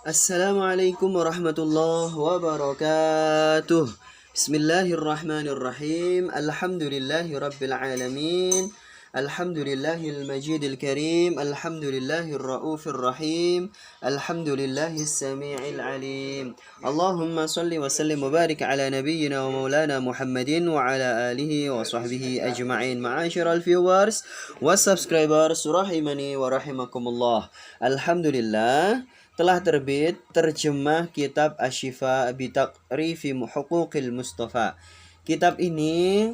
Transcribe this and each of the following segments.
Assalamualaikum warahmatullahi wabarakatuh. Bismillahirrahmanirrahim. Alhamdulillahi rabbil alamin. Alhamdulillahil majidil karim. Alhamdulillahir raufir rahim. Alhamdulillahis sami'il alim. Allahumma salli wa sallim wa barik ala nabiyyina wa maulana Muhammadin wa ala alihi wa sahbihi ajma'in. Ma'asyiral viewers wa subscribers rahimani wa rahimakumullah. Alhamdulillah, telah terbit terjemah kitab Asy-Syifa bi Taqrifi Huquqil Mustafa. Kitab ini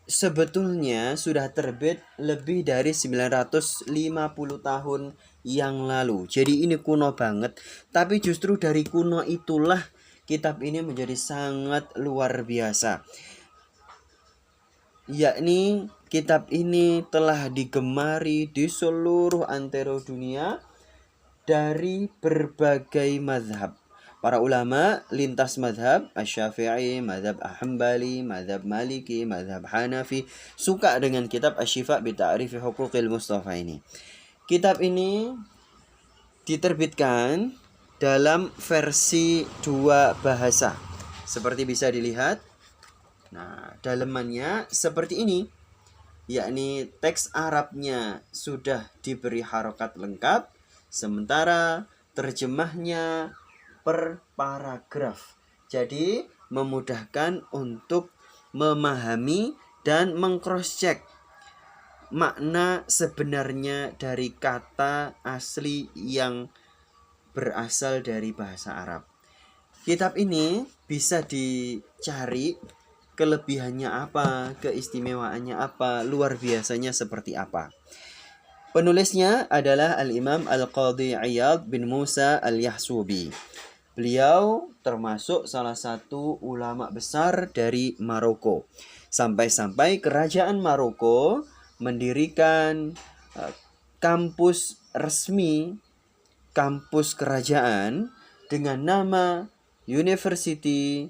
sebetulnya sudah terbit lebih dari 950 tahun yang lalu. Jadi ini kuno banget, tapi justru dari kuno itulah kitab ini menjadi sangat luar biasa. Yakni kitab ini telah digemari di seluruh antero dunia dari berbagai mazhab. Para ulama lintas mazhab, Asy-Syafi'i, mazhab Hambali, mazhab Maliki, mazhab Hanafi, suka dengan kitab Asy-Syifa bi Ta'rifi Huquqil Mustafa ini. Kitab ini diterbitkan dalam versi 2 bahasa. Seperti bisa dilihat. Nah, dalamannya seperti ini. Yakni teks Arabnya sudah diberi harokat lengkap, sementara terjemahnya per paragraf. Jadi memudahkan untuk memahami dan meng-cross-check makna sebenarnya dari kata asli yang berasal dari bahasa Arab. Kitab ini bisa dicari kelebihannya apa, keistimewaannya apa, luar biasanya seperti apa. Penulisnya adalah Al-Imam Al-Qadhi Iyad bin Musa Al-Yahsubi. Beliau termasuk salah satu ulama besar dari Maroko. Sampai-sampai kerajaan Maroko mendirikan kampus resmi, kampus kerajaan dengan nama University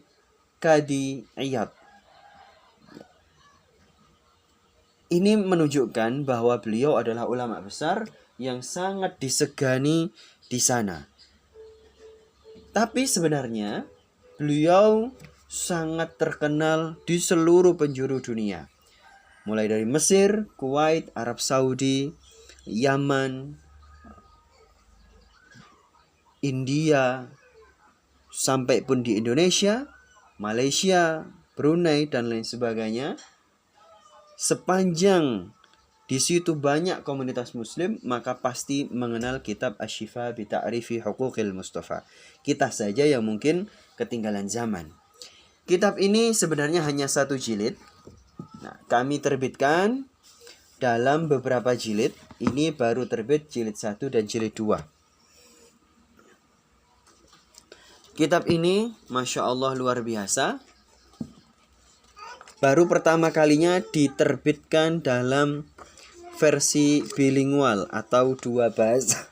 Qadhi Iyad. Ini menunjukkan bahwa beliau adalah ulama besar yang sangat disegani di sana. Tapi sebenarnya beliau sangat terkenal di seluruh penjuru dunia. Mulai dari Mesir, Kuwait, Arab Saudi, Yaman, India, sampai pun di Indonesia, Malaysia, Brunei, dan lain sebagainya. Sepanjang di situ banyak komunitas muslim, maka pasti mengenal kitab Asy-Syifa bi Ta'rifi Huquqil Mustafa. Kita saja yang mungkin ketinggalan zaman. Kitab ini sebenarnya hanya 1 jilid. Nah, kami terbitkan dalam beberapa jilid. Ini baru terbit jilid 1 dan jilid 2. Kitab ini Masya Allah luar biasa. Baru pertama kalinya diterbitkan dalam versi bilingual atau 2 bahasa.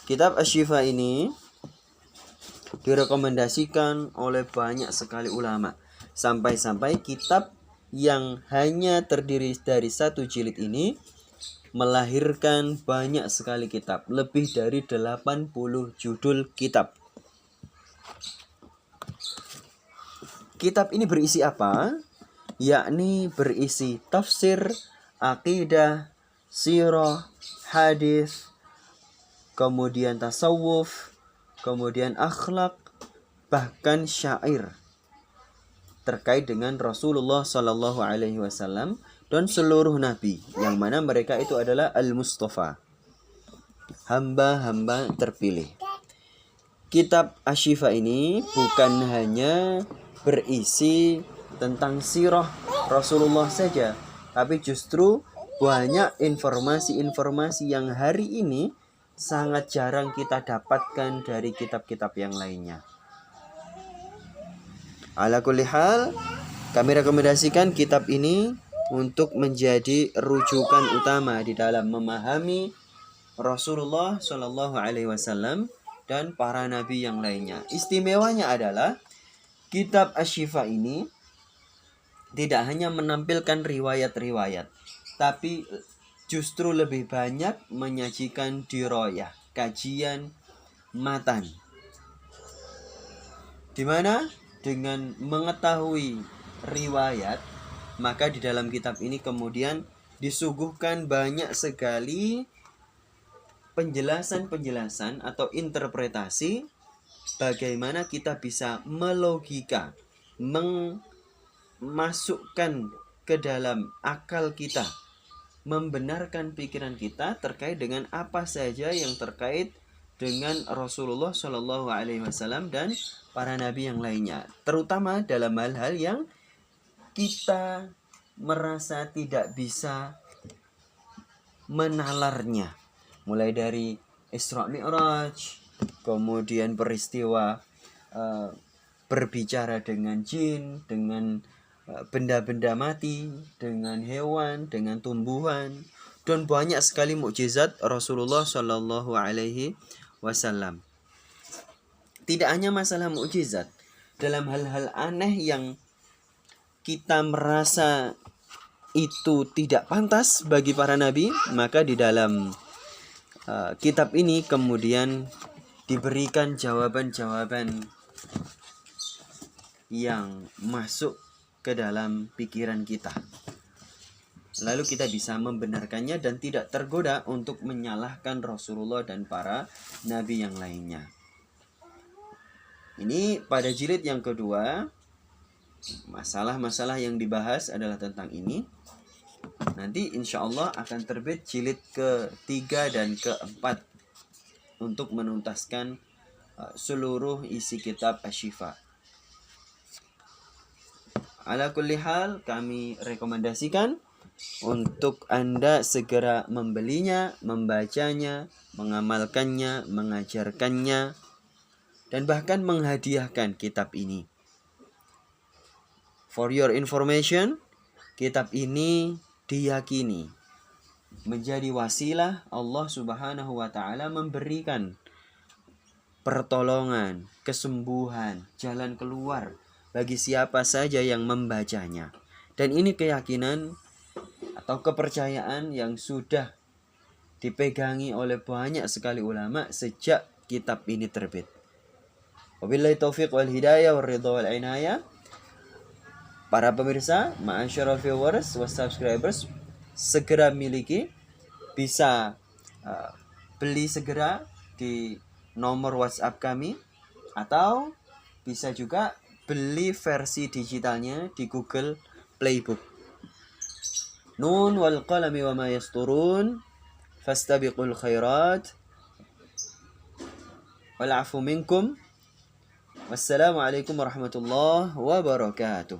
Kitab Asy-Syifa ini direkomendasikan oleh banyak sekali ulama. Sampai-sampai kitab yang hanya terdiri dari 1 jilid ini melahirkan banyak sekali kitab, lebih dari 80 judul kitab. Kitab ini berisi apa? Yakni berisi tafsir, akidah, sirah, hadis, kemudian tasawuf, kemudian akhlak, bahkan syair terkait dengan Rasulullah Sallallahu Alaihi Wasallam dan seluruh nabi, yang mana mereka itu adalah Al-Mustafa, hamba-hamba terpilih. Kitab Asy-Syifa ini bukan hanya berisi tentang sirah Rasulullah saja, tapi justru banyak informasi-informasi yang hari ini sangat jarang kita dapatkan dari kitab-kitab yang lainnya. Ala kulli hal, kami rekomendasikan kitab ini untuk menjadi rujukan utama di dalam memahami Rasulullah Shallallahu Alaihi Wasallam dan para nabi yang lainnya. Istimewanya adalah kitab Asy-Syifa ini tidak hanya menampilkan riwayat-riwayat, tapi justru lebih banyak menyajikan diroyah, kajian matan. Di mana dengan mengetahui riwayat, maka di dalam kitab ini kemudian disuguhkan banyak sekali penjelasan-penjelasan atau interpretasi bagaimana kita bisa melogika, memasukkan ke dalam akal kita, membenarkan pikiran kita terkait dengan apa saja yang terkait dengan Rasulullah Shallallahu Alaihi Wasallam dan para nabi yang lainnya, terutama dalam hal-hal yang kita merasa tidak bisa menalarnya, mulai dari Isra Mi'raj, kemudian peristiwa berbicara dengan jin, dengan benda-benda mati, dengan hewan, dengan tumbuhan, dan banyak sekali mukjizat Rasulullah Shallallahu Alaihi Wasallam. Tidak hanya masalah mukjizat, dalam hal-hal aneh yang kita merasa itu tidak pantas bagi para nabi, maka di dalam kitab ini kemudian diberikan jawaban-jawaban yang masuk ke dalam pikiran kita. Lalu kita bisa membenarkannya dan tidak tergoda untuk menyalahkan Rasulullah dan para nabi yang lainnya. Ini pada jilid yang kedua, masalah-masalah yang dibahas adalah tentang ini. Nanti insya Allah akan terbit jilid ke-3 dan ke-4 untuk menuntaskan seluruh isi kitab Asy-Syifa. Ala kulli hal, kami rekomendasikan untuk Anda segera membelinya, membacanya, mengamalkannya, mengajarkannya, dan bahkan menghadiahkan kitab ini. For your information, kitab ini diyakini menjadi wasilah Allah Subhanahu wa Ta'ala memberikan pertolongan, kesembuhan, jalan keluar bagi siapa saja yang membacanya. Dan ini keyakinan atau kepercayaan yang sudah dipegangi oleh banyak sekali ulama sejak kitab ini terbit. Wabillahi taufiq wal hidayah wal ridha wal inayah. Para pemirsa, ma'asyiral viewers wa subscribers, segera miliki, bisa beli segera di nomor WhatsApp kami, atau bisa juga beli versi digitalnya di Google Playbook. Nun wal qalami wa ma yasturun fastabiqul khairat wal afu minkum. Wassalamualaikum warahmatullahi wabarakatuh.